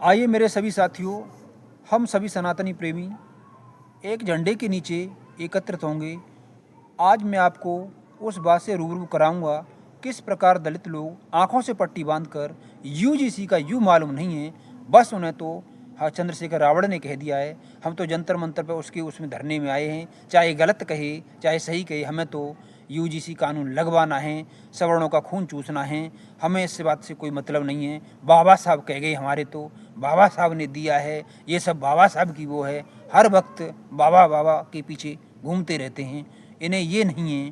आइए मेरे सभी साथियों, हम सभी सनातनी प्रेमी एक झंडे के नीचे एकत्रित होंगे। आज मैं आपको उस बात से रूबरू कराऊंगा किस प्रकार दलित लोग आंखों से पट्टी बांधकर यूजीसी का यू मालूम नहीं है, बस उन्हें तो हाँ चंद्रशेखर रावण ने कह दिया है। हम तो जंतर मंतर पर उसमें धरने में आए हैं, चाहे गलत कहे चाहे सही कहे, हमें तो यूजीसी कानून लगवाना है, सवर्णों का खून चूसना है, हमें इस बात से कोई मतलब नहीं है। बाबा साहब कह गए हमारे, तो बाबा साहब ने दिया है, ये सब बाबा साहब की वो है। हर वक्त बाबा बाबा के पीछे घूमते रहते हैं। इन्हें ये नहीं है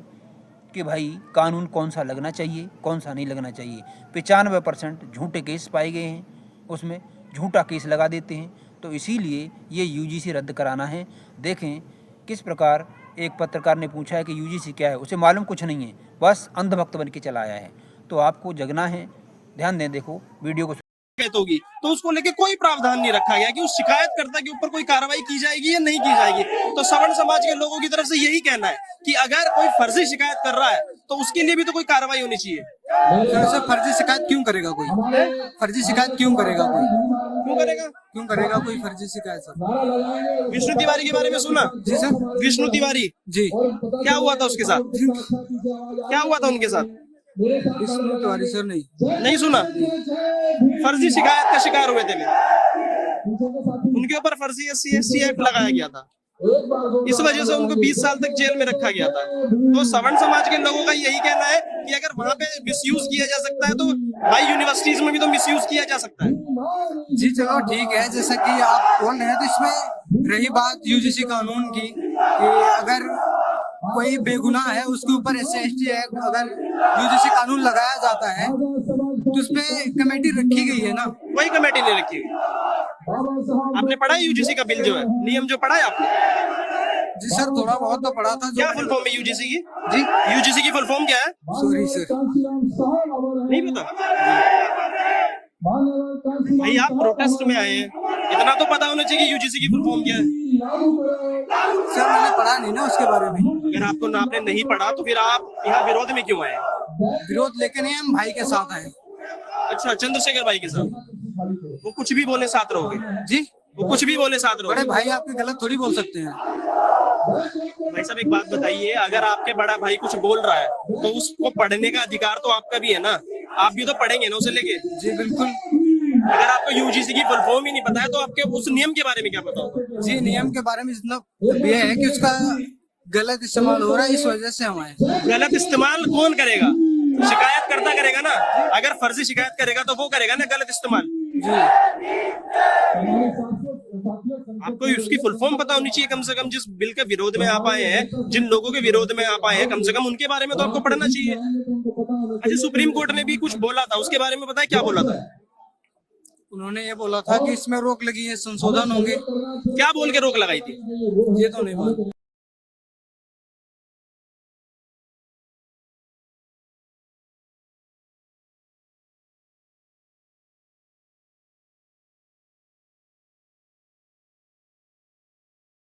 कि भाई कानून कौन सा लगना चाहिए कौन सा नहीं लगना चाहिए। 95% झूठे केस पाए गए हैं, उसमें झूठा केस लगा देते हैं। तो इसीलिए ये यूजीसी रद्द कराना है। देखें किस प्रकार एक पत्रकार ने पूछा है कि यूजीसी क्या है, उसे मालूम कुछ नहीं है, बस अंधभक्त बन के चला आया है। तो आपको जगना है, ध्यान दें, देखो वीडियो को। शिकायत होगी तो उसको लेके कोई प्रावधान नहीं रखा गया कि उस शिकायतकर्ता के ऊपर कोई कार्रवाई की जाएगी या नहीं की जाएगी। तो सवर्ण समाज के लोगों की तरफ से यही कहना है कि अगर कोई फर्जी शिकायत कर रहा है तो उसके लिए भी तो कोई कार्रवाई होनी चाहिए। सर फर्जी शिकायत क्यों करेगा कोई? फर्जी शिकायत क्यों करेगा कोई? क्यों करेगा कोई फर्जी शिकायत? सर विष्णु तिवारी के बारे में सुना? जी सर। विष्णु तिवारी जी, क्या हुआ था उसके साथ? क्या हुआ था उनके साथ? विष्णु तिवारी सर नहीं सुना? फर्जी शिकायत का शिकार हुए थे उनके ऊपर फर्जी SC/ST एक्ट लगाया गया था। इस वजह से उनको 20 साल तक जेल में रखा गया था। तो सवर्ण समाज के लोगों का यही कहना है कि अगर वहां पे मिसयूज किया जा सकता है तो भाई यूनिवर्सिटीज में भी तो मिसयूज किया जा सकता है। जी चलो ठीक है, जैसा कि आप बोल रहे हैं, तो इसमें रही बात यूजीसी कानून की कि अगर कोई बेगुनाह है उसके ऊपर SC/ST एक्ट अगर यूजीसी कानून लगाया जाता है तो उसपे कमेटी रखी गई है ना। कोई कमेटी नहीं रखी हुई। आपने पढ़ा है यूजीसी का बिल जो है, नियम जो पढ़ा है आपने? जी सर, थोड़ा बहुत तो पढ़ा था। क्या फुल फॉर्म है यूजीसी की? जी, यूजीसी की फुल फॉर्म क्या है? सॉरी सर, नहीं पता भाई, आप प्रोटेस्ट में आए हैं, इतना तो पता होना चाहिए यूजीसी की फुल फॉर्म क्या है। सर मैंने पढ़ा नहीं ना उसके बारे में। अगर आपको आपने नहीं पढ़ा तो फिर आप यहाँ विरोध में क्यों आए? विरोध लेके नहीं, हम भाई के साथ आए। अच्छा, चंद्रशेखर भाई के साथ। वो कुछ भी बोले साथ रहोगे? जी, वो कुछ भी बोले साथ रहोगे? बड़े भाई आपके गलत थोड़ी बोल सकते हैं। भाई साहब एक बात बताइए, अगर आपके बड़ा भाई कुछ बोल रहा है तो उसको पढ़ने का अधिकार तो आपका भी है ना, आप भी तो पढ़ेंगे ना उसे लेके। जी बिल्कुल। अगर आपको यूजीसी की फुल फॉर्म ही नहीं पता है तो आपके उस नियम के बारे में क्या पता होगा? जी, नियम के बारे में जितना ये है कि उसका गलत इस्तेमाल हो रहा है, इस वजह से हम आए। गलत इस्तेमाल कौन करेगा? शिकायत करता करेगा ना। अगर फर्जी शिकायत करेगा तो वो करेगा ना गलत इस्तेमाल। जी, आपको उसकी फुल फॉर्म पता होनी चाहिए कम से कम। जिस बिल के विरोध में आप आए हैं, जिन लोगों के विरोध में आप आए हैं, कम से कम उनके बारे में तो आपको पढ़ना चाहिए। अच्छा, सुप्रीम कोर्ट ने भी कुछ बोला था, उसके बारे में पता है क्या बोला था? उन्होंने ये बोला था कि इसमें रोक लगी है, संशोधन होंगे। क्या बोल के रोक लगाई थी? ये तो नहीं मालूम।